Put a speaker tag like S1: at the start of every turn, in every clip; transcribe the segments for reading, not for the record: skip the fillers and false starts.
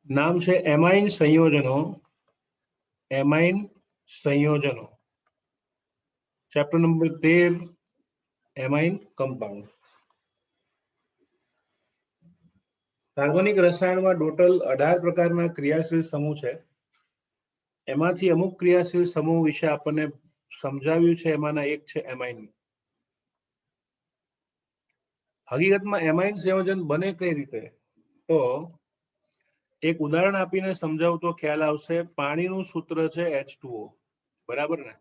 S1: नाम छे एमाइन संयोजनों। एमाइन संयोजनों, चैप्टर नंबर 13, एमाइन कंपाउंड। कार्बनिक रसायण में टोटल 18 प्रकारना क्रियाशील समूह छे। एमांथी अमुक क्रियाशील समूह विषे आपने समजाव्युं छे। एमांना एक छे एमाइन। हकीकतमां एमाइन संयोजन बने कई रीते, तो एक उदाहरण आपीने समजावुं तो ख्याल आवशे। पाणीनुं सूत्र छे H2O, बराबर ने?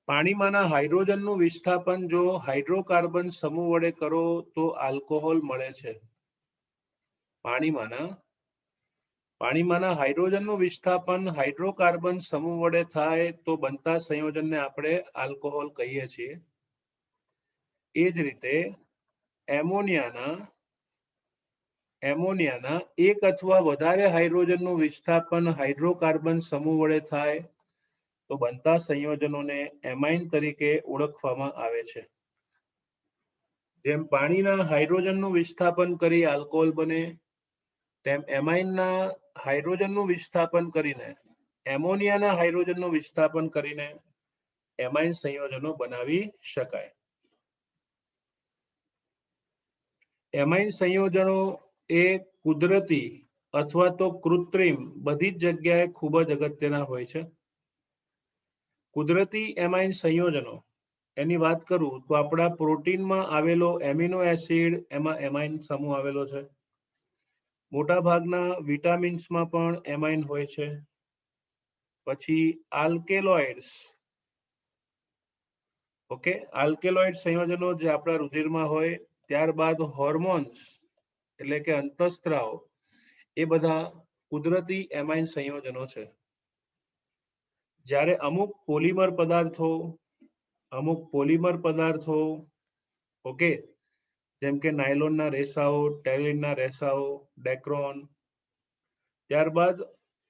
S1: पाणीमांना हाइड्रोजननुं विस्थापन जो हाइड्रोकार्बन समूह वडे करो तो आल्कोहोल मळे छे। पाणीमांना हाइड्रोजननुं विस्थापन हाइड्रोकार्बन समूह वडे थाय तो बनता संयोजनने आपणे आल्कोहोल कहीए छीए। ए ज रीते एमोनियाना एक अथवा वधारे हाइड्रोजननुं विस्थापन हाइड्रोकार्बन समूह वडे थाय तो बनता संयोजनोने एमाइन तरीके ओळखवामां आवे छे। जेम पाणीना हाइड्रोजननुं विस्थापन करी आल्कोहोल बने, तेम एमाइनना हाइड्रोजननुं विस्थापन करीने एमोनियाना हाइड्रोजननुं विस्थापन करीने एमाइन संयोजनो बनावी शकाय। एमाइन संयोजनो ए कुदरती अथवा तो कृत्रिम बधी ज जग्याए खूब ज अगत्यना होय छे। कुदरती एमाइन संयोजनो एनी वात करूं तो आपड़ा प्रोटीन में आवेलो एमिनो एसिड एमां एमाइन समूह आवेलो छे। मोटा भागना विटामिन्स में पण एमाइन होय छे। पछी आल्केलॉइड्स, ओके, आल्केलॉइड संयोजनो जे आपड़ा रुधिर में होय। त्यारबाद होर्मोन्स એટલે કે અંતઃસ્ત્રાવ, એ બધા કુદરતી એમાઇન સંયોજનો છે। જ્યારે અમુક પોલિમર પદાર્થો ઓકે, જેમ કે નાયલોનના રેસાઓ, ટેલિનના રેસાઓ, ડેક્રોન, ત્યારબાદ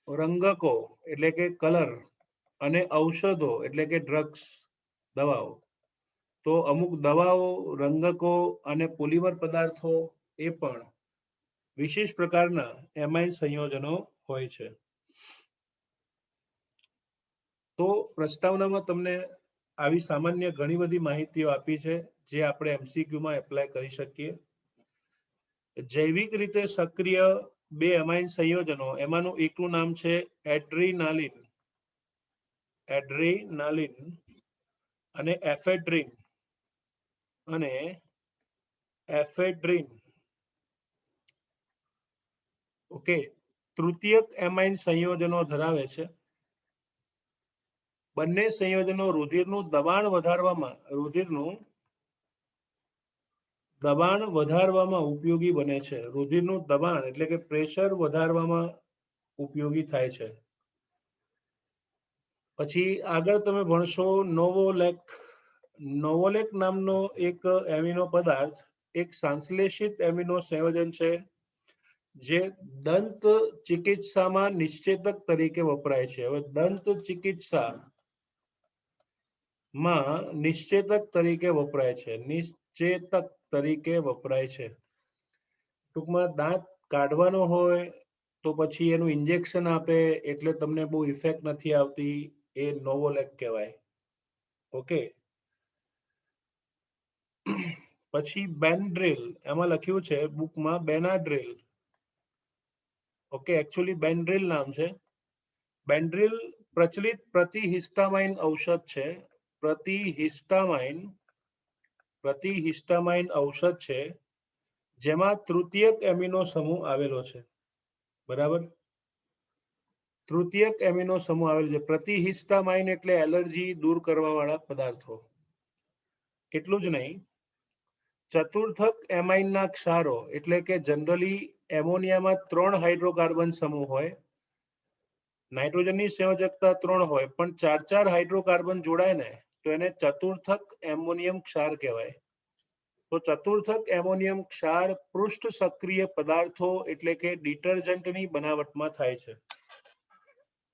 S1: રંગકો એટલે કે કલર અને ઔષધો એટલે કે ડ્રગ્સ, દવાઓ, તો અમુક દવાઓ, રંગકો અને પોલિમર પદાર્થો એ પણ विशेष प्रकारना एमाइन संयोजनो होय छे। तो प्रस्तावनामां तमने आवी सामान्य घणी बधी माहितीओ आपी छे जे आपणे एमसीक्यू में एप्लाय करी शकीए। जैविक रीते सक्रिय बे एमाइन संयोजनो, एमानुं एकनुं नाम छे एड्रीनालिन અને એફેડ્રીન। ओके, तृतीयक एमाइन संयोजनो धरावे छे। बंने संयोजनो रुधिरनुं दबाण वधारवामां उपयोगी बने छे। रुधिरनुं दबाण એટલે કે પ્રેશર વધારવામાં ઉપયોગી થાય છે। પછી આગળ તમે ભણશો નોવોલેક નામનો એક એમિનો પદાર્થ, એક સંશ્લેષિત એમિનો સંયોજન છે જે દંત ચિકિત્સામાં નિશ્ચેતક તરીકે વપરાય છે। હવે દંત ચિકિત્સામાં નિશ્ચેતક તરીકે વપરાય છે। ટૂંકમાં દાંત કાઢવાનો હોય તો પછી એનું ઇન્જેક્શન આપે એટલે તમને બહુ ઇફેક્ટ નથી આવતી, એ નોવોલેક કહેવાય। ઓકે, પછી બેન્ડ્રીલ, એમાં લખ્યું છે બુકમાં બેનાડ્રીલ। ओके, एक्चुअली बेंड्रिल नाम है। बेंड्रिल प्रचलित प्रतिहिस्टामाइन औषध है। प्रतिहिस्टामाइन औषध है जेमा तृतीयक एमिनो समूह आवेलो छे। बराबर, तृतीयक एमिनो समूह आवेलो छे। प्रतिहिस्टामाइन એટલે એલર્જી दूर करवा वाला पदार्थों। એટલું જ નહીં, चतुर्थक एमाइनना क्षारो એટલે કે जनरली एमोनियामां 3 हाइड्रोकार्बन समूह होय। नाइट्रोजननी संयोजकता 3 होय पण 4-4 हाइड्रोकार्बन जोड़ाय ने तो एने चतुर्थक एमोनियम क्षार कहेवाय। तो चतुर्थक एमोनियम क्षार पृष्ठ सक्रिय पदार्थों એટલે કે डिटर्जन्टनी बनावटमां थाय छे।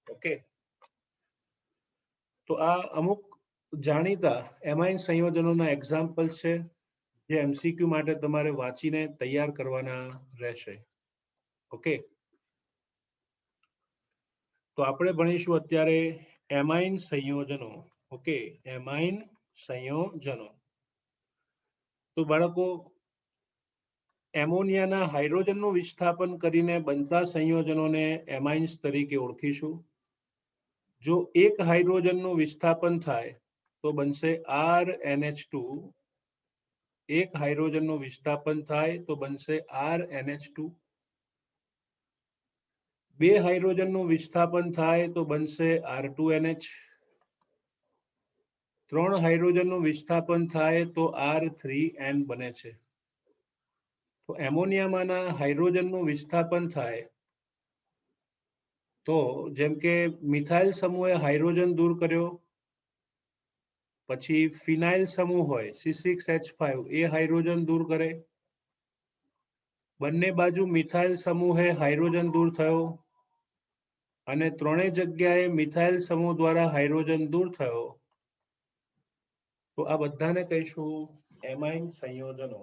S1: ओके, तो आ अमुक जाणीता एमाइन संयोजनोना एक्जाम्पल छे जे एमसीक्यू माटे तमारे वांचीने तैयार करवाना रहेशे। ओके, તો આપણે ભણીશું અત્યારે એમાઇન સંયોજનો. ઓકે, એમાઇન સંયોજનો. તો બાળકો, એમોનિયાના હાઇડ્રોજનનું વિસ્થાપન કરીને બનતા સંયોજનોને એમાઇન્સ તરીકે ઓળખીશું. જો એક હાઇડ્રોજનનું વિસ્થાપન થાય તો બનશે RNH2. એક હાઇડ્રોજનનું વિસ્થાપન થાય તો બનશે RNH2. બે હાઇડ્રોજનનું વિસ્થાપન થાય તો બનશે R2NH. ત્રણ હાઇડ્રોજનનું વિસ્થાપન થાય તો R3N બને છે. તો એમોનિયામાંના હાઇડ્રોજનનું વિસ્થાપન થાય તો જેમ કે મિથાઇલ સમૂહે હાઇડ્રોજન દૂર કર્યો, પછી ફિનાઇલ સમૂહ હોય C6H5 એ હાઇડ્રોજન દૂર કરે, બંને બાજુ મિથાઇલ સમૂહે હાઇડ્રોજન દૂર થયો અને ત્રણેય જગ્યાએ મિથાઇલ સમૂહ દ્વારા હાઇડ્રોજન દૂર થયો, તો આ બધાને કહીશું એમાઇન સંયોજનો.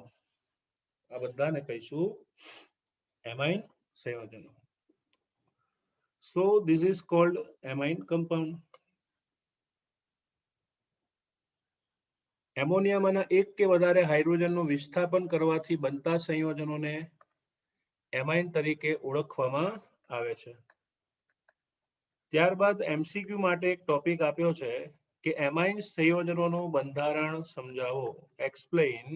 S1: આ બધાને કહીશું એમાઇન સંયોજનો. So this is called amine compound. એમોનિયામાંના એક કે વધારે હાઇડ્રોજનનું વિસ્થાપન કરવાથી બનતા સંયોજનોને એમાઇન તરીકે ઓળખવામાં આવે છે. ત્યારબાદ એમસીક્યુ માટે એક ટોપિક આપ્યો છે કે એમાઇન સંયોજનોનું બંધારણ સમજાવો. Explain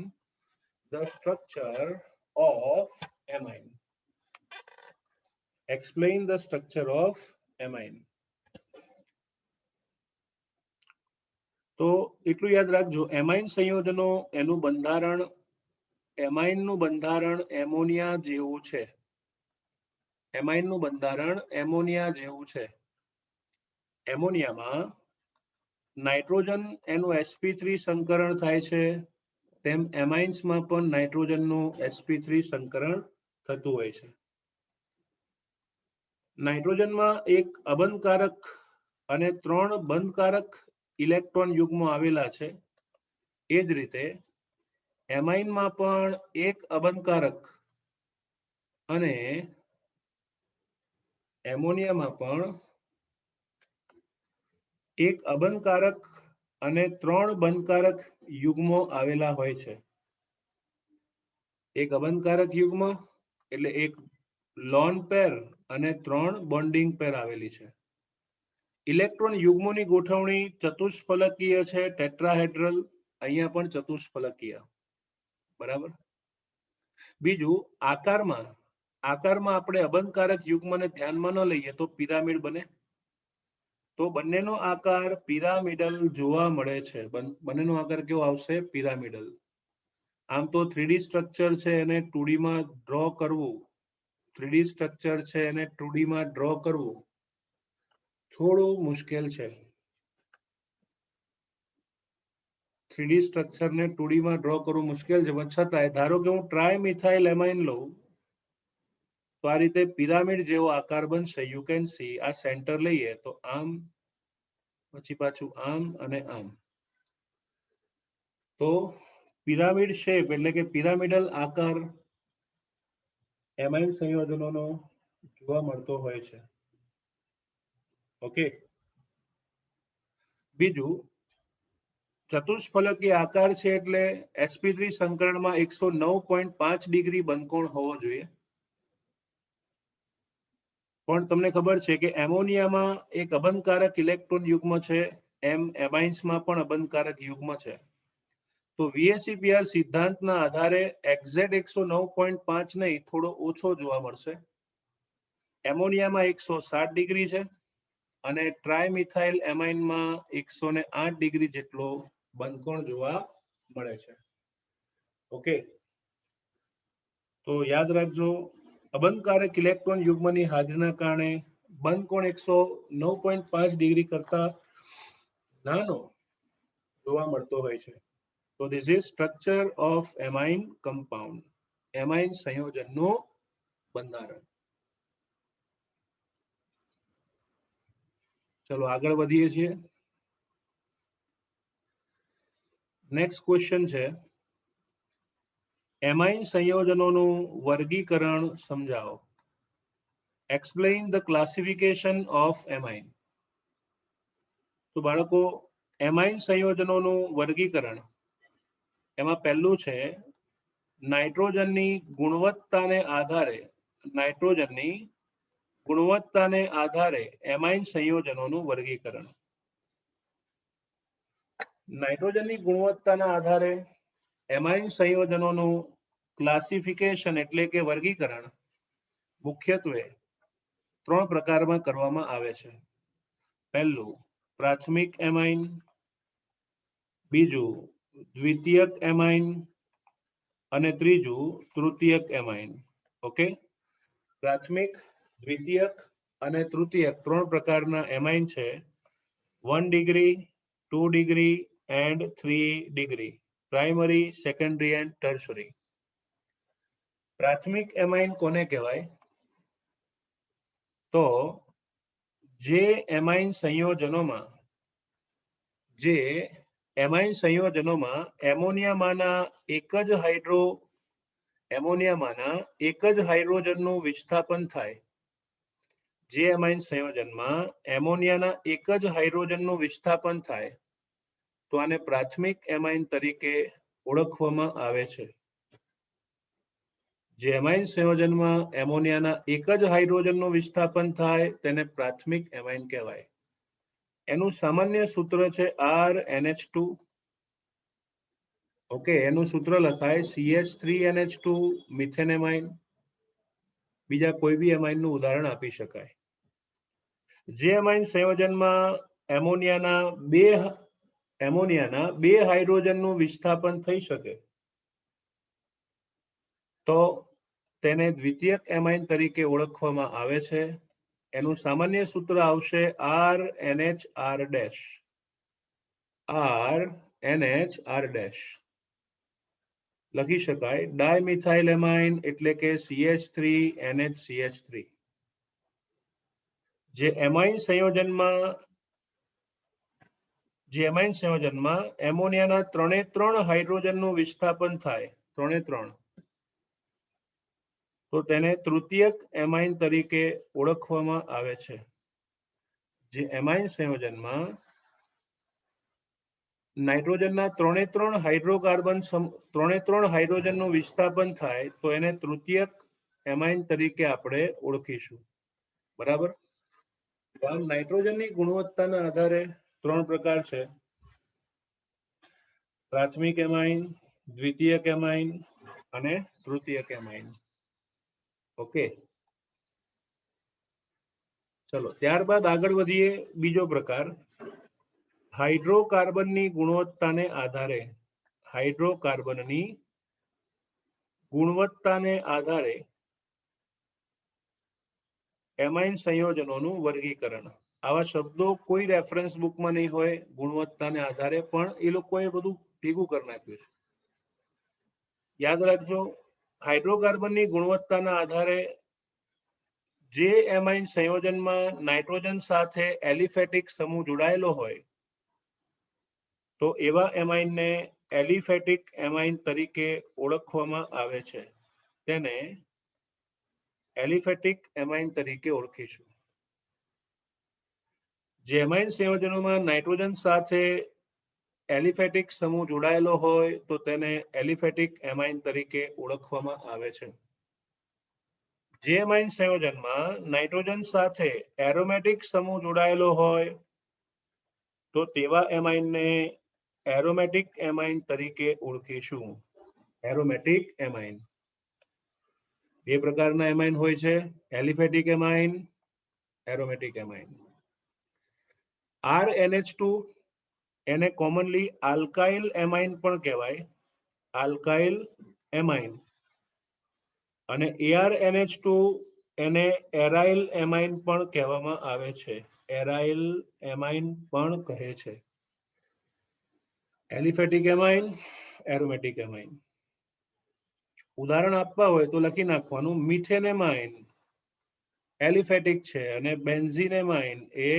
S1: the structure of amine. Explain the structure of amine. તો એટલું યાદ રાખજો, એમાઇન સંયોજનો એનું બંધારણ, એમાઇનનું બંધારણ એમોનિયા જેવું છે. એમાઇનનું બંધારણ એમોનિયા જેવું છે. એમોનિયામાં નાઇટ્રોજન એનું sp3 સંકરણ થાય છે, તેમ એમાઇન્સમાં પણ નાઇટ્રોજનનું sp3 સંકરણ થતું હોય છે. નાઇટ્રોજનમાં એક અબંધકારક અને 3 બંધકારક ઇલેક્ટ્રોન યુગ્મો આવેલા છે. એ જ રીતે એમાઇનમાં પણ એક અબંધકારક અને એમોનિયામાં પણ એક અબંધકારક અને 3 બંધકારક યુગ્મો આવેલા હોય છે. એક અબંધકારક યુગ્મ એટલે એક લોન પેર અને 3 બોન્ડિંગ પેર આવેલી છે. ઇલેક્ટ્રોન યુગ્મોની ગોઠવણી ચતુષ્ફલકીય છે, ટેટ્રાહેડ્રલ. અહીંયા પણ ચતુષ્ફલકીય. બરાબર. બીજું, આકારમાં આપણે અબંધકારક યુગ્મને ધ્યાનમાં ન લઈએ તો પિરામિડ બને. તો બંનેનો આકાર પિરામિડલ જોવા મળે છે. બંનેનો આકાર કેવો આવશે? પિરામિડલ. આમ તો 3D સ્ટ્રક્ચર છે એને 2D માં ડ્રો કરવું, 3D સ્ટ્રક્ચર છે એને 2D માં ડ્રો કરવું થોડું મુશ્કેલ છે. 3D સ્ટ્રક્ચરને 2D માં ડ્રો કરવું મુશ્કેલ છે, પણ છતાંય ધારો કે હું ટ્રાયમિથાઇલ એમાઇન લઉં તો આ રીતે પિરામિડ જેવો આકાર બનશે. યુ કેન સી, આ સેન્ટર લઈએ તો આમ, પછી પાછું આમ અને આમ. તો પિરામિડ શેપ એટલે કે પિરામિડલ આકાર એમાઇન સંયોજનોનો જોવા મળતો હોય છે. ઓકે. બીજું, ચતુષ્ફલકીય આકાર છે એટલે sp3 સંકરણમાં 109.5 ડિગ્રી બંધકોણ હોવો જોઈએ. પણ તમને ખબર છે કે એમોનિયામાં એક અબંધકારક ઇલેક્ટ્રોન યુગ્મ છે, એમ એમાઇન્સમાં પણ અબંધકારક યુગ્મ છે. તો VSEPR સિદ્ધાંતના આધારે એક્ઝેક્ટ 109.5 નહીં, થોડો ઓછો જોવા મળશે. એમોનિયામાં 107 ડિગ્રી છે અને ટ્રાયમિથાઇલ એમાઇનમાં 108 ડિગ્રી જેટલો બંધકોણ જોવા મળે છે. ઓકે. તો યાદ રાખજો, અબંધકારક ઇલેક્ટ્રોન યુગ્મની હાજરીના કારણે બંધકોણ 109.5 ડિગ્રી કરતા નાનો જોવા મળતો હોય છે. તો this is structure of amine compound. Amine સંયોજનનું બંધારણ. ચલો આગળ વધીએ છીએ. નેક્સ્ટ ક્વેશ્ચન છે, એમાઇન સંયોજનોનું વર્ગીકરણ સમજાવો. Explain the classification of amine. તો બાળકો એમાઇન સંયોજનોનું વર્ગીકરણ એમાં પહેલું છે નાઇટ્રોજનની ગુણવત્તાને આધારે એમાઇન સંયોજનોનું વર્ગીકરણ. નાઇટ્રોજનની ગુણવત્તાના આધારે એમાઇન સંયોજનોનું ક્લાસિફિકેશન એટલે કે વર્ગીકરણ મુખ્યત્વે 3 પ્રકારમાં કરવામાં આવે છે. પહેલું પ્રાથમિક એમાઇન, બીજું દ્વિતીયક એમાઇન અને ત્રીજું તૃતીયક એમાઇન. ઓકે, પ્રાથમિક, દ્વિતીયક અને તૃતીયક 3 પ્રકારના એમાઇન છે. 1 degree, 2 degree and 3 degree, primary, secondary and tertiary. પ્રાથમિક એમાઇન કોને કહેવાય? તો જે એમાઇન સંયોજનોમાં એમોનિયામાંના એક જ હાઇડ્રોજનનું વિસ્થાપન થાય. જે એમાઇન સંયોજનમાં એમોનિયાના એક જ હાઇડ્રોજનનું વિસ્થાપન થાય તો આને પ્રાથમિક એમાઇન તરીકે ઓળખવામાં આવે છે. જે એમાઇન સંયોજનમાં એમોનિયાના એક જ હાઇડ્રોજનનું વિસ્થાપન થાય તેને પ્રાથમિક એમાઇન કહેવાય. એનું સામાન્ય સૂત્ર છે RNH2. ઓકે, એનું સૂત્ર લખાય CH3NH2 મિથેન એમાઇન. બીજા કોઈ બી એમાઇનનું ઉદાહરણ આપી શકાય. જે એમાઇન સંયોજનમાં એમોનિયાના બે હાઇડ્રોજનનું વિસ્થાપન થઈ શકે તો તેને દ્વિતીયક એમાઇન તરીકે ઓળખવામાં આવે છે. એનું સામાન્ય સૂત્ર આવશે RNHR'. લખી શકાય ડાયમિથાઇલ એમાઇન એટલે કે CH3NHCH3. જે એમાઇન સંયોજનમાં એમોનિયાના 3 હાઇડ્રોજનનું વિસ્થાપન થાય, 3 તો તેને તૃતીયક એમાઇન તરીકે ઓળખવામાં આવે છે. જે એમાઇન સંયોજનમાં નાઇટ્રોજનના 3 હાઇડ્રોજનનું વિસ્થાપન થાય તો એને તૃતીયક એમાઇન તરીકે આપણે ઓળખીશું. બરાબર? આમ નાઇટ્રોજનની ગુણવત્તાના આધારે 3 પ્રકાર છે: પ્રાથમિક એમાઇન, દ્વિતીયક એમાઇન અને તૃતીયક એમાઇન. ઓકે, ચલો ત્યારબાદ આગળ વધીએ. બીજો પ્રકાર હાઇડ્રોકાર્બનની ગુણવત્તાને આધારે એમાઇન સંયોજનોનું વર્ગીકરણ. આવા શબ્દો કોઈ રેફરન્સ બુકમાં નહીં હોય ગુણવત્તાને આધારે, પણ એ લોકોએ બધું ભેગું કરી નાખ્યું છે. યાદ રાખજો, હાઇડ્રોકાર્બનની ગુણવત્તાના આધારે જે એમાઇન સંયોજનમાં નાઇટ્રોજન સાથે એલિફેટિક સમૂહ જોડાયેલો હોય તો એવા એમાઇનને એલિફેટિક એમાઇન તરીકે ઓળખવામાં આવે છે. તેને એલિફેટિક એમાઇન તરીકે ઓળખીશું. જે એમાઇન સંયોજનોમાં નાઇટ્રોજન સાથે એલિફેટિક સમૂહ જોડાયેલો હોય તો તેને એલિફેટિક એમાઇન તરીકે ઓળખવામાં આવે છે. જે એમાઇન સંયોજનમાં નાઇટ્રોજન સાથે એરોમેટિક સમૂહ જોડાયેલો હોય તો તેવા એમાઇનને એરોમેટિક એમાઇન તરીકે ઓળખીશું. Aromatic amine. બે પ્રકારના એમાઇન હોય છે: aliphatic amine, aromatic amine. RNH2 એને કોમનલી આલ્કાઇલ એમાઇન પણ કહેવાય, આલ્કાઇલ એમાઇન. અને ARNH2 એને એરાઇલ એમાઇન પણ કહેવામાં આવે છે, એરાઇલ એમાઇન પણ કહે છે. Aliphatic amine, aromatic amine. ઉદાહરણ આપવા હોય તો લખી નાખવાનું: મિથેન એમાઇન એલિફેટિક છે અને બેન્ઝીન એમાઇન એ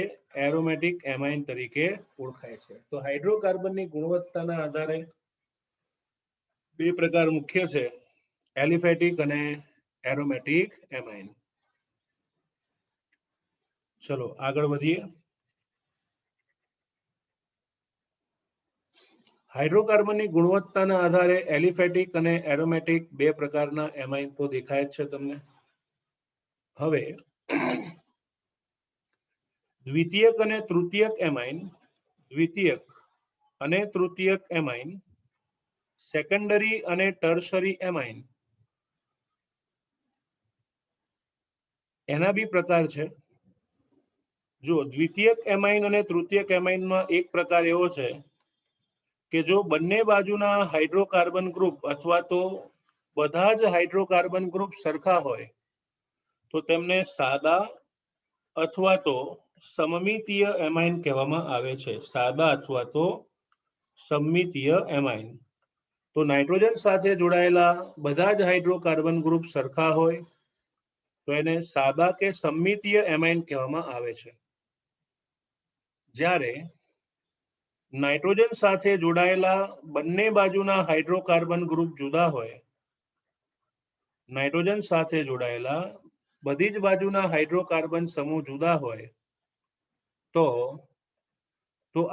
S1: એરોમેટિક એમાઇન તરીકે ઓળખાય છે. તો હાઇડ્રોકાર્બનની ગુણવત્તાના આધારે બે પ્રકાર મુખ્ય છે: એલિફેટિક અને એરોમેટિક એમાઇન. ચલો આગળ વધીએ. હાઇડ્રોકાર્બનની ગુણવત્તાના આધારે એલિફેટિક અને એરોમેટિક બે પ્રકારના એમાઇન તો દેખાય જ છે તમને. હવે દ્વિતીયક અને તૃતીયક એમાઇન, દ્વિતીયક અને તૃતીયક એમાઇન, સેકન્ડરી અને ટર્શરી એમાઇન, એના બી પ્રકાર છે. જો દ્વિતીયક એમાઇન અને તૃતીયક એમાઇનમાં એક પ્રકાર એવો છે કે જો બંને બાજુના હાઇડ્રોકાર્બન ગ્રુપ અથવા તો બધા જ હાઇડ્રોકાર્બન ગ્રુપ સરખા હોય તો તેમને સાદા અથવા તો સમમિતીય એમાઇન કહેવામાં આવે છે. સાદા અથવા તો સમમિતીય એમાઇન. તો નાઇટ્રોજન સાથે જોડાયેલા બધા જ હાઇડ્રોકાર્બન ગ્રુપ સરખા હોય તો એને સાદા કે સમમિતીય એમાઇન કહેવામાં આવે છે. જ્યારે નાઇટ્રોજન સાથે જોડાયેલા બંને બાજુના હાઇડ્રોકાર્બન ગ્રુપ જુદા હોય, નાઇટ્રોજન સાથે જોડાયેલા બધી જ બાજુના હાઇડ્રોકાર્બન સમૂહ જુદા હોય તો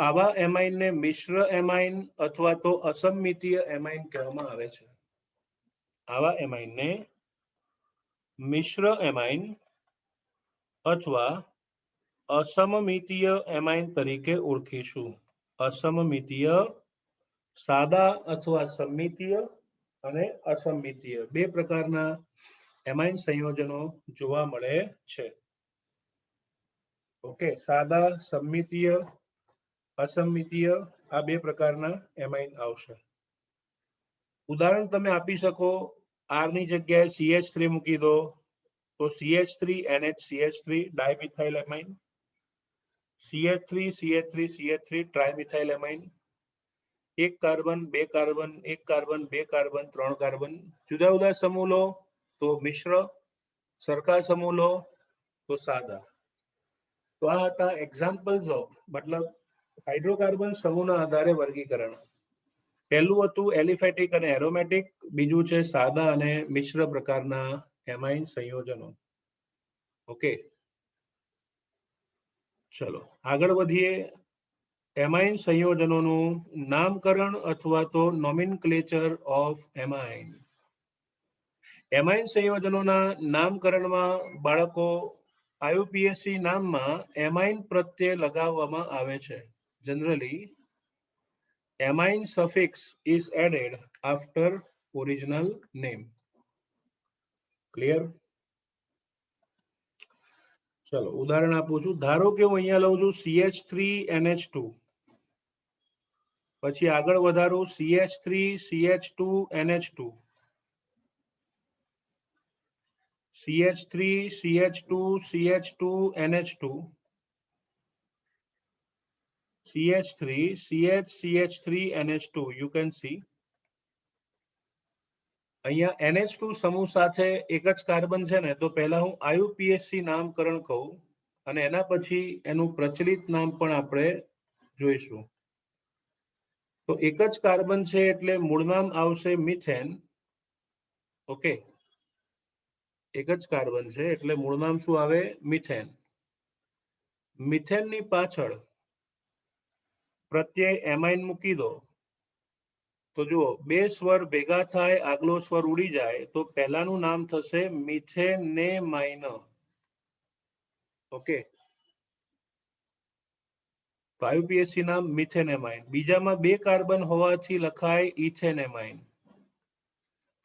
S1: આવા એમાઇનને મિશ્ર એમાઇન અથવા તો અસમમિતીય એમાઇન કહેવામાં આવે છે. આવા એમાઇનને મિશ્ર એમાઇન અથવા અસમમિતીય એમાઇન તરીકે ઓળખીશું. અસમમિતીય, સાદા અથવા સમમિતીય અને અસમમિતીય બે પ્રકારના એમાઇન સંયોજનો જોવા મળે છે. ઓકે, સાદા, સમમિતીય, અસમમિતીય આ બે પ્રકારના એમાઇન આવશે. ઉદાહરણ તમે આપી શકો, R ની જગ્યાએ CH3 મૂકી દો તો CH3NH CH3 dimethyl amine, CH3CH3CH3 trimethyl amine. એક કાર્બન, બે કાર્બન, એક કાર્બન, બે કાર્બન, ત્રણ કાર્બન, જુદા જુદા સમૂહ લો તો મિશ્ર, સરખા સમૂહ લો તો સાદા. તો આ હતા એક્ઝામ્પલ્સ ઓફ, મતલબ હાઇડ્રોકાર્બન સમૂહના આધારે વર્ગીકરણ. પહેલું હતું એલિફેટિક અને એરોમેટિક, બીજું છે સાદા અને મિશ્ર પ્રકારના એમાઇન સંયોજનો. ઓકે, ચલો આગળ વધીએ. એમાઇન સંયોજનોનું નામકરણ અથવા તો નોમેનક્લેચર ઓફ એમાઇન. એમાઇન સંયોજનોના નામકરણમાં બાળકો IUPAC નામમાં એમાઇન પ્રત્યે લગાવવામાં આવે છે. Generally amine suffix is added after original name. Clear? ચલો ઉદાહરણ આપું છું. ધારો કે હું અહીંયા લઉં છું CH3NH2, પછી આગળ વધારું CH3CH2NH2, CH3CH2CH2NH2, CH3CHCH3NH2. You can see અહીંયા NH2 સમૂહ સાથે એક જ કાર્બન છે ને, તો પહેલા હું IUPAC નામકરણ કહું અને એના પછી એનું પ્રચલિત નામ પણ આપણે જોઈશું. તો એક જ કાર્બન છે એટલે મૂળ નામ આવશે મિથેન. ઓકે, એક જ કાર્બન છે એટલે મૂળ નામ શું આવે? મિથેન. મિથેનની પાછળ પ્રત્યય એમાઇન મૂકી દો તો જુઓ, બે સ્વર ભેગા થાય, આગલો સ્વર ઉડી જાય તો પહેલાનું નામ થશે મિથેનેમાઇન. ઓકે, તો IUPAC નામ મિથેનેમાઇન. બીજામાં બે કાર્બન હોવાથી લખાય ઇથેનેમાઇન.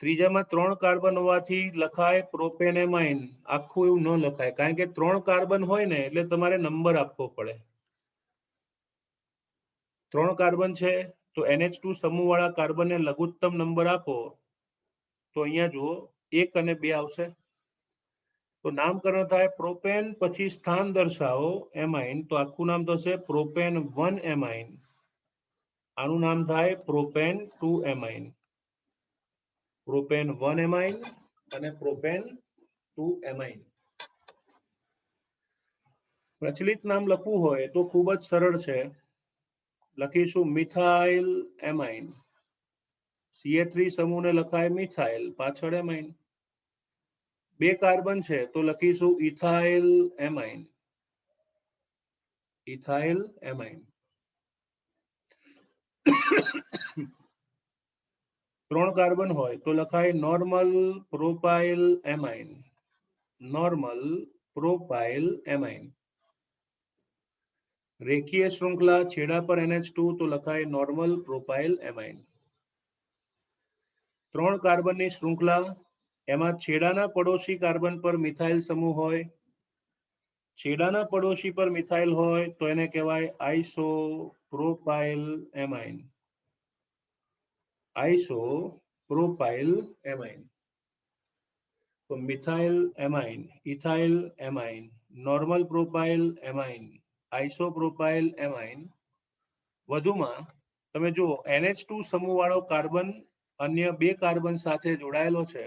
S1: ત્રીજામાં ત્રણ કાર્બન હોવાથી લખાય પ્રોપેનેમાઇન. આખું એવું ન લખાય, કારણ કે ત્રણ કાર્બન હોય ને એટલે તમારે નંબર આપવો પડે. ત્રણ કાર્બન છે તો NH2 સમૂહ વાળા કાર્બનને લઘુત્તમ નંબર આપો તો અહીંયા જુઓ 1 અને 2 આવશે. તો નામકરણ થાય પ્રોપેન, પછી સ્થાન દર્શાવો એમાઇન, તો આખું નામ થશે પ્રોપેન 1 એમાઇન. આનું નામ થાય પ્રોપેન 2 એમાઇન. પ્રોપેન 1 એમાઇન અને પ્રોપેન 2 એમાઇન. પ્રચલિત નામ લખવું હોય તો ખૂબ જ સરળ છે. લખીશું મિથાઇલ એમાઇન. CH3 સમૂહને લખાય મિથાઇલ, પાછળ એમાઇન. બે કાર્બન છે તો લખીશું ethyl amine. Ethyl amine. 3 carbon હોય તો લખાય normal propyl amine. Normal propyl amine. રેખીય શૃંખલા છેડા પર NH2 તો લખાય નોર્મલ પ્રોપાઇલ એમાઇન. 3 કાર્બનની શૃંખલા, એમાં છેડાના પડોશી કાર્બન પર મિથાઇલ સમૂહ હોય. છેડાના પડોશી પર મિથાઇલ હોય તો એને કહેવાય isopropyl amine. Isopropyl amine. તો methyl amine, ethyl amine, normal propyl amine, isopropyl amine. વધુમાં તમે જુઓ NH2 સમૂહ વાળો કાર્બન અન્ય 2 કાર્બન સાથે જોડાયેલો છે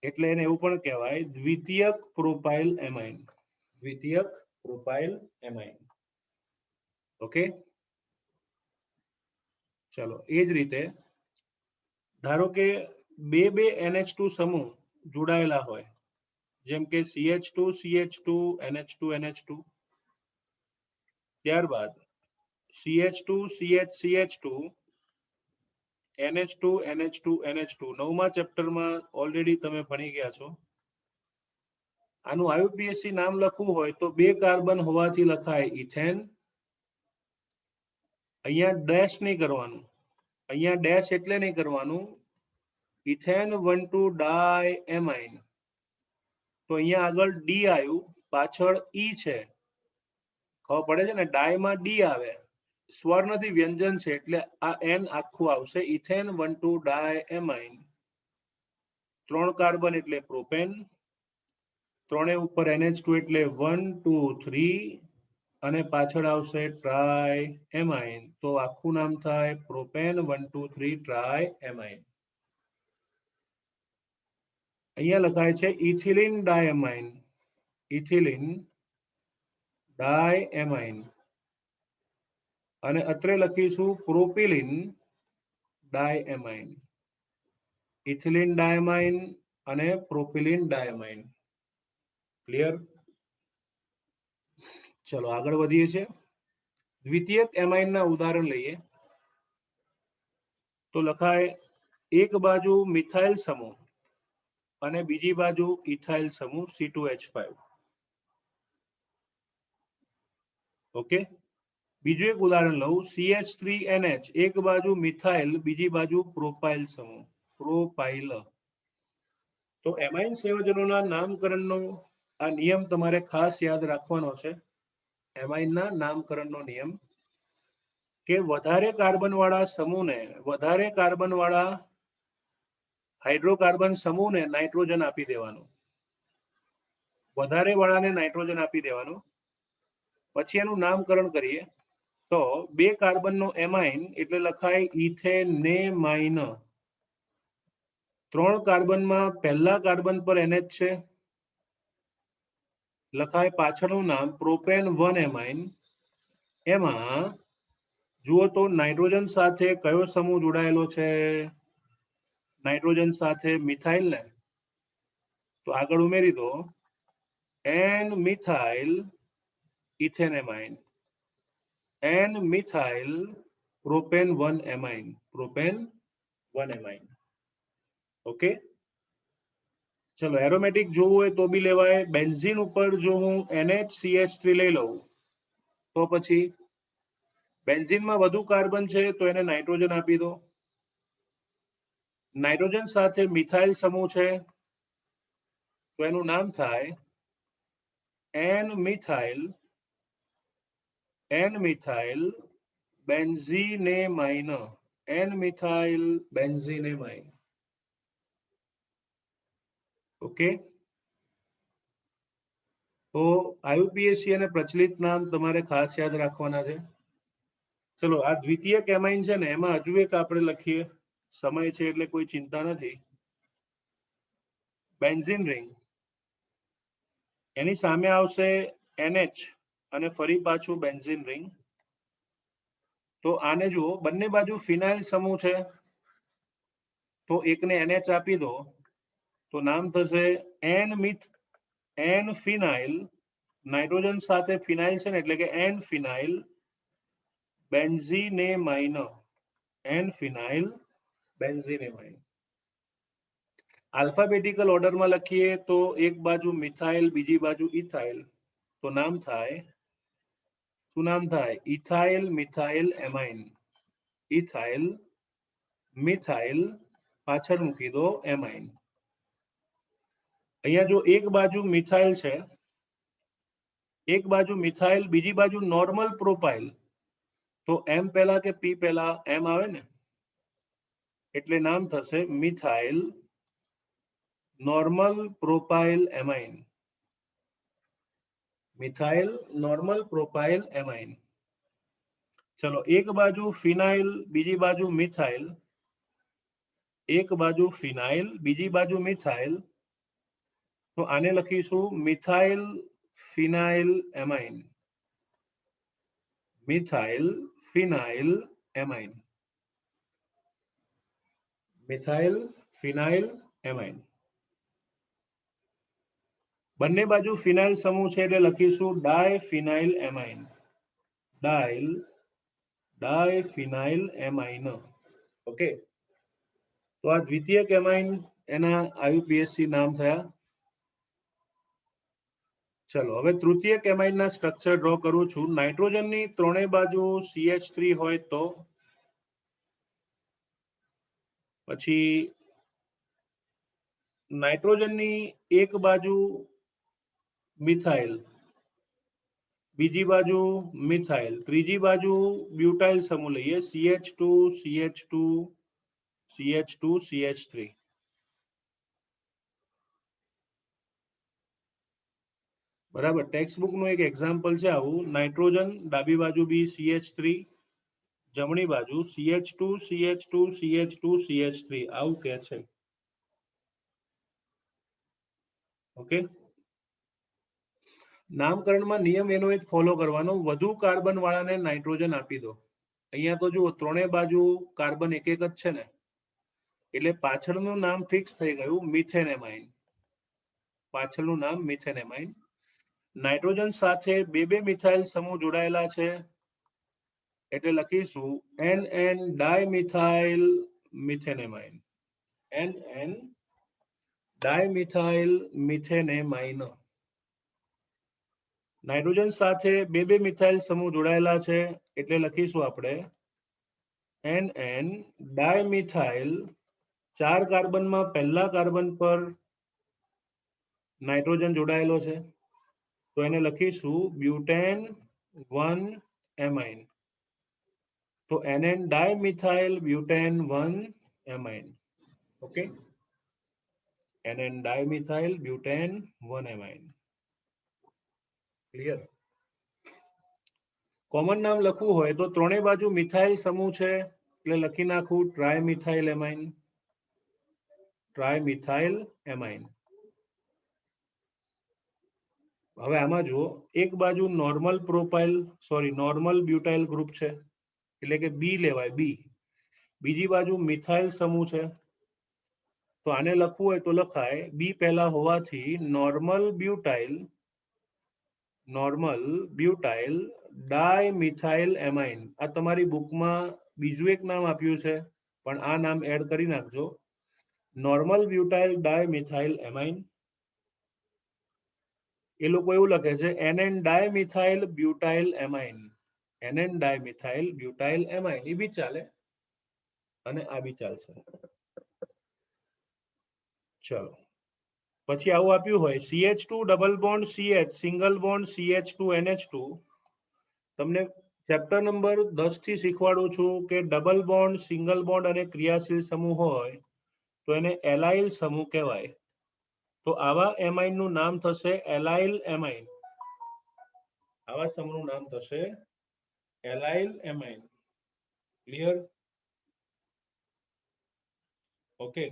S1: એટલે એને એવું પણ કહેવાય દ્વિતીયક પ્રોપાઇલ એમાઇન. દ્વિતીયક પ્રોપાઇલ એમાઇન. ઓકે, ચલો એ જ રીતે ધારો કે બે NH2 સમૂહ જોડાયેલા હોય, જેમ કે CH2 CH2 NH2 NH2, ત્યારબાદ CH2 CH CH2 NH2 NH2 NH2. 9મા ચેપ્ટરમાં already તમે ભણી ગયા છો. આનું IUPAC નામ લખવું હોય તો 2 કાર્બન હોવાથી લખાય ઇથેન. અહીંયા ડેશ નહીં કરવાનું, અહીંયા ડેશ એટલે નહીં કરવાનું, ઇથેન 1,2 ડાયએમાઇન. તો અહીંયા આગળ ડી આવ્યું, પાછળ ઈ છે, ખબર પડે છે ને, ડાયમાં ડી આવે, સ્વર નથી વ્યંજન છે એટલે આ એન આખું આવશે. ઇથેન 1,2 ડાયએમાઇન. 3 કાર્બન એટલે પ્રોપેન, 3 ઉપર NH2 એટલે 1 2 3 અને પાછળ આવશે ટ્રાયએમાઇન. તો આખું નામ થાય પ્રોપેન 1 2 3 ટ્રાયએમાઇન. અહીંયા લખાય છે ઇથિલિન ડાયએમાઇન. ઇથિલિન ડાયએમાઇન. અને અત્રે લખીશું પ્રોપિલિન ડાયએમાઇન. ઇથિલિન ડાયમાઇન અને પ્રોપિલિન ડાયમાઇન. ક્લિયર? ચલો આગળ વધીએ છીએ. દ્વિતીયક એમાઇનના ઉદાહરણ લઈએ તો લખાય એક બાજુ મિથાઇલ સમૂહ અને બીજી બાજુ ઇથાઇલ સમૂહ C2H5. ઓકે, બીજું એક ઉદાહરણ લઉં, CH3NH, એક બાજુ મિથાઇલ બીજી બાજુ પ્રોપાઇલ સમૂહ, પ્રોપાઇલ. તો એમાઇન સંયોજનોના નામકરણનો આ નિયમ તમારે ખાસ યાદ રાખવાનો છે. એમાઇનના નામકરણનો નિયમ કે વધારે કાર્બન વાળા સમૂહને, વધારે કાર્બન વાળા હાઇડ્રોકાર્બન સમૂહને નાઇટ્રોજન આપી દેવાનું. વધારે વાળાને નાઇટ્રોજન આપી દેવાનું. પછી એનું નામકરણ કરીએ તો 2 કાર્બનનો એમાઇન એટલે લખાય ઇથેનેમાઇન. 3 કાર્બનમાં પહેલા કાર્બન પર NH છે, લખાય પાછળનું નામ પ્રોપેન 1 એમાઇન. એમાં જુઓ તો નાઇટ્રોજન સાથે કયો સમૂહ જોડાયેલો છે? નાઇટ્રોજન સાથે મિથાઇલ ને, તો આગળ ઉમેરી દો N methyl ethanamine, N methyl propane 1 amine, propane 1 amine. Okay, ચલો એરોમેટિક જોવું હોય તો બી લેવાય. બેન્ઝીન ઉપર જો હું NHCH3 લઈ લઉં તો પછી બેન્ઝીનમાં વધુ કાર્બન છે તો એને નાઇટ્રોજન આપી દો. નાઇટ્રોજન સાથે મિથાઇલ સમૂહ છે તો એનું નામ થાય N methyl benzenamine. N methyl benzenamine. Okay, તો IUPAC અને પ્રચલિત નામ તમારે ખાસ યાદ રાખવાના છે. ચલો આ દ્વિતીયક એમાઇન છે ને, એમાં હજુ એક આપણે લખીએ, સમય છે એટલે કોઈ ચિંતા નથી. બેન્ઝીન રિંગ, એની સામે આવશે NH અને ફરી પાછું બેન્ઝીન રિંગ. તો આને જુઓ, બંને બાજુ ફિનાઇલ સમૂહ છે તો એકને NH આપી દો તો નામ થશે N ફિનાઇલ નાઇટ્રોજન સાથે ફિનાઇલ છે ને એટલે કે એન ફિનાઇલ બેન્ઝીનેમાઇન, એન ફિનાઇલ બેન્ઝીનેમાઇન. આલ્ફાબેટિકલ ઓર્ડરમાં લખીએ તો એક બાજુ મિથાઇલ બીજી બાજુ ઇથાઇલ, તો નામ થાય, શું નામ થાય? Ethyl methyl amine. Ethyl methyl પાછળ મૂકી દો એમાઇન. અહીંયા જો એક બાજુ મિથાઇલ છે, એક બાજુ મિથાઇલ બીજી બાજુ નોર્મલ પ્રોપાઇલ, તો એમ પહેલા કે પી પહેલા? એમ આવે ને, એટલે નામ થશે methyl normal propyl amine. Methyl normal propyl amine. ચલો, એક બાજુ ફિનાઇલ બીજી બાજુ મિથાઇલ, એક બાજુ ફિનાઇલ બીજી બાજુ મિથાઇલ, તો આને લખીશું મિથાઇલ ફિનાઇલ એમાઇન. મિથાઇલ ફિનાઇલ એમાઇન. મિથાઇલ ફિનાઇલ એમાઇન. બંને બાજુ ફિનાઇલ સમૂહ છે એટલે લખીશું ડાયફિનાઇલ એમાઇન. ડાયફિનાઇલ એમાઇન. ઓકે, તો આ દ્વિતીયક એમાઇન એના આયુપીએસસી નામ થયા. ચલો, હવે તૃતીયક એમાઇનના સ્ટ્રક્ચર ડ્રો કરું છું. નાઇટ્રોજનની ત્રણેય બાજુ CH3 હોય તો, પછી નાઇટ્રોજનની એક બાજુ મિથાઇલ બીજી બાજુ મિથાઇલ ત્રીજી બાજુ બ્યુટાઇલ સમૂહ લઈએ CH2 CH2 CH2 CH3. બરાબર, ટેક્સ્ટ બુક નું એક એક્ઝામ્પલ છે આવું. નાઇટ્રોજન ડાબી બાજુ બી CH3, જમણી બાજુ CH2 CH2 CH2 CH3 આવું કે છે. ઓકે, નામકરણમાં નિયમ એનો જ ફોલો કરવાનો. વધુ કાર્બન વાળાને નાઇટ્રોજન આપી દો. અહીંયા તો જુઓ ત્રણેય બાજુ કાર્બન એક એક જ છે ને, એટલે પાછળનું નામ ફિક્સ થઈ ગયું મિથેનેમાઇન. પાછળનું નામ મિથેનેમાઇન. નાઇટ્રોજન સાથે બે બે મિથાઇલ સમૂહ જોડાયેલા છે એટલે લખીશું NN dimethyl methanamine. NN dimethyl methanamine. Nitrogen સાથે બે બે મિથાઇલ સમૂહ જોડાયેલા છે એટલે લખીશું આપણે NN ડાયમિથાઇલ. 4 કાર્બનમાં પહેલા કાર્બન પર નાઇટ્રોજન જોડાયેલો છે તો એને લખીશું બ્યુટેન 1 એમાઇન. તો NN dimethyl butane 1 amine. Okay, NN dimethyl butane 1 amine. Clear? Common નામ લખવું હોય તો ત્રણેય બાજુ મિથાઇલ સમૂહ છે એટલે લખી નાખું ટ્રાયમિથાઇલ એમાઇન. ટ્રાયમિથાઇલ એમાઇન. હવે આમાં જુઓ, એક બાજુ normal propyl normal butyl group છે એટલે કે બી લેવાય બી. બીજી બાજુ મિથાઇલ સમૂહ છે તો આને લખવું હોય તો લખાય બી પહેલા હોવાથી નોર્મલ બ્યુટાઇલ ડાયમિથાઇલ એમાઇન. આ તમારી બુકમાં બીજું એક નામ આપ્યું છે પણ આ નામ એડ કરી નાખજો, નોર્મલ બ્યુટાઇલ ડાયમિથાઇલ એમાઇન. એ લોકો એવું લખે છે NN dimethyl butyl amine. NN dimethyl butyl amine. એ બી ચાલે અને આ બી ચાલશે. ચલો, પછી આવું આપ્યું હોય CH2 double bond CH single bond CH2 NH2. તમને ચેપ્ટર નંબર 10 થી શીખવાડું છું કે ડબલ બોન્ડ સિંગલ બોન્ડ અને ક્રિયાશીલ સમૂહ હોય તો એને એલાઇલ સમૂહ કહેવાય. તો આવા એમાઇન નું નામ થશે એલાઇલ એમાઇન. આવા સમૂહનું નામ થશે એલાઇલ એમાઇન. ક્લિયર? ઓકે,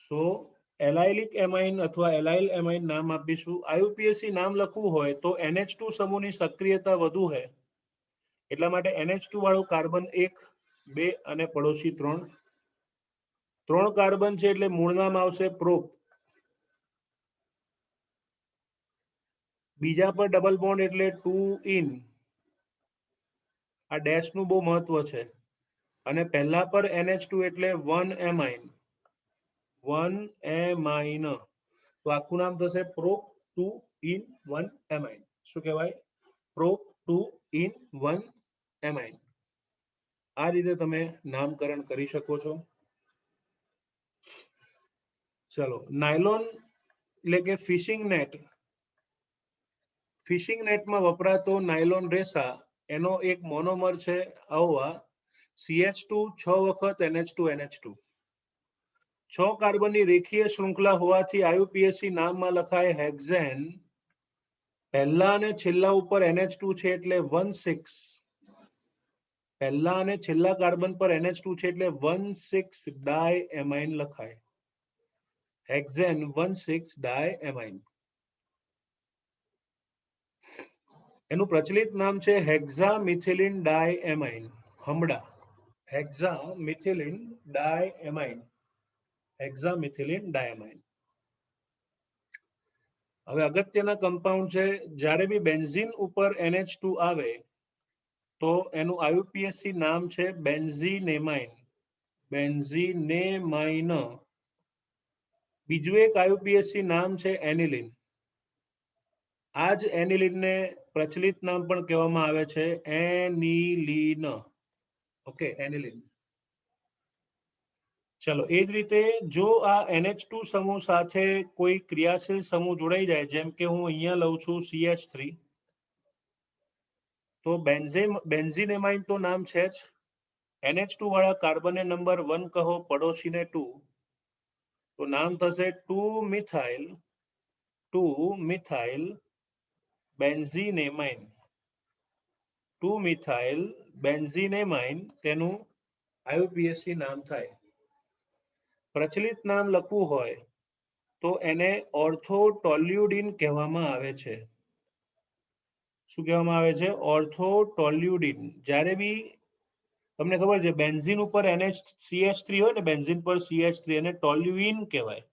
S1: સો એલાઇલિક એમાઇન અથવા એલાઇલ એમાઇન નામ આપીશું. આયુપીએસસી નામ લખવું હોય તો NH2 સમૂહની સક્રિયતા વધુ છે એટલા માટે NH2 વાળું કાર્બન 1 2 અને પડોશી 3. 3 કાર્બન છે એટલે મૂળ નામ આવશે પ્રોપ. બીજા પર ડબલ બોન્ડ એટલે 2 ઇન, આ ડેશ નું બહુ મહત્વ છે, અને પહેલા પર NH2 એટલે 1 એમાઇન, 1 એમાઇન, તો આખું નામ થશે પ્રોપ 2 ઇન 1 એમાઇન. શું કહેવાય? Prop 2 in 1 amine. આ રીતે તમે નામકરણ કરી શકો છો. ચલો, નાયલોન એટલે કે ફિશિંગ નેટ. ફિશિંગ નેટમાં વપરાતો નાયલોન રેસા એનો એક મોનોમર છે આવા CH2 6 વખત NH2 NH2. 6 કાર્બનની રેખીય શૃંખલા હોવાથી IUPAC નામમાં લખાય હેક્ઝેન. પહેલા અને છેલ્લા ઉપર NH2 છે એટલે 16. પહેલા અને છેલ્લા કાર્બન પર NH2 છે એટલે 16 ડાયએમાઇન લખાય. હેક્ઝેન 16 ડાયએમાઇન. એનું પ્રચલિત નામ છે હેક્ઝામિથિલિન ડાયએમાઇન, હમડા. હેક્ઝામિથિલિન ડાયએમાઇન, હેક્ઝામિથિલિન ડાયએમાઇન. હવે અગત્યના કમ્પાઉન્ડ છે, જ્યારે બી બેન્ઝીન ઉપર NH2 આવે તો એનું IUPAC નામ છે બેન્ઝીનેમાઇન, બેન્ઝીનેમાઇન. બીજું એક IUPAC નામ છે એનિલિન. આ જ એનિલિનને પ્રચલિત નામ પણ કહેવામાં આવે છે એનિલિન. Okay, aniline. ચલો, એ જ રીતે જો આ NH2 સમૂહ સાથે કોઈ ક્રિયાશીલ સમૂહ જોડાઈ જાય, જેમ કે હું અહીંયા લઉં છું CH3, તો બેન્ઝીનેમાઇન તો નામ છે જ. NH2 વાળા કાર્બનને નંબર 1 કહો, પડોશીને 2, તો નામ થશે 2-મિથાઇલ બેન્ઝીનેમાઇન. 2-મિથાઇલ બેન્ઝીનેમાઇન તેનું IUPAC નામ થાય. પ્રચલિત નામ લખવું હોય તો એને ઓર્થોટોલ્યુડિન કહેવામાં આવે છે. શું કહેવામાં આવે છે? ઓર્થોટોલ્યુડિન. જ્યારે બી તમને ખબર છે બેન્ઝીન ઉપર CH3 હોય ને, બેન્ઝીન પર CH3, એને ટોલ્યુઇન કહેવાય.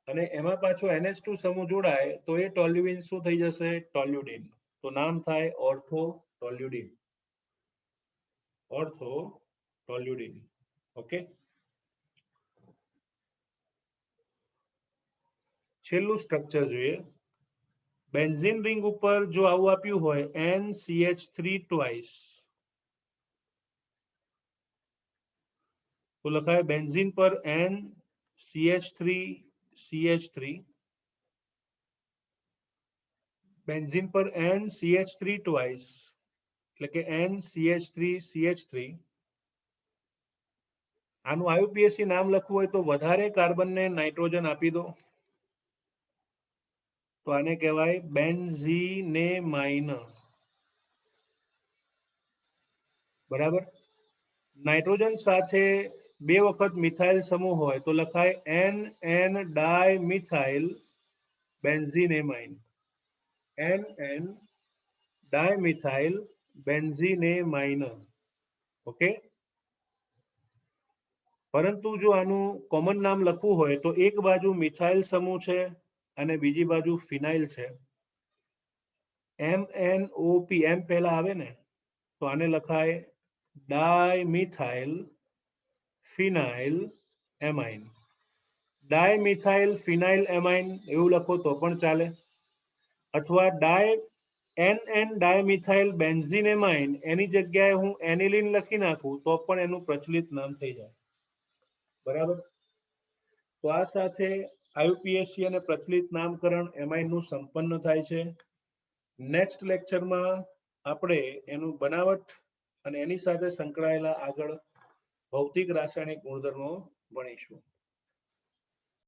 S1: અને એમાં પાછો NH2 સમૂહ જોડાય તો એ ટોલ્યુઇન શું થઈ જશે? ટોલ્યુડિન. તો નામ થાય ઓર્થોટોલ્યુડિન, ઓર્થોટોલ્યુડિન. ઓકે, છેલ્લું સ્ટ્રક્ચર જોઈએ. બેન્ઝીન રિંગ ઉપર જો આવું આપ્યું હોય NCH3 ટ્વાઇસ, તો લખાય બેન્ઝીન પર NCH3CH3, બેન્ઝીન પર NCH3 ટ્વાઇસ એટલે કે NCH3CH3. આનું IUPAC નામ લખવું હોય તો વધારે કાર્બનને નાઇટ્રોજન આપી દો, તો આને કહેવાય બેન્ઝીનેમાઇન. બરાબર. નાઇટ્રોજન સાથે 2 વખત મિથાઇલ સમૂહ હોય તો લખાય NN dimethyl benzenamine, NN dimethyl benzenamine. Okay, પરંતુ જો આનું કોમન નામ લખવું હોય તો એક બાજુ મિથાઇલ સમૂહ છે અને બીજી બાજુ ફિનાઇલ છે. MNOP, એમ પહેલા આવે ને, તો આને લખાય ડાયમિથાઇલ ફિનાઇલ એમાઇન. ડાયમિથાઇલ ફિનાઇલ એમાઇન એવું લખો તો પણ ચાલે, અથવા NN ડાયમિથાઇલ બેન્ઝીનેમાઇન એની જગ્યાએ હું એનિલિન લખી નાખું તો પણ એનું પ્રચલિત નામ થઈ જાય. બરાબર. તો આ સાથે IUPAC અને પ્રચલિત નામકરણ એમાઇનનું સંપન્ન થાય છે. નેક્સ્ટ લેક્ચરમાં આપણે એનું બનાવટ અને એની સાથે સંકળાયેલા આગળ ભૌતિક રાસાયણિક ગુણધર્મો ભણીશું.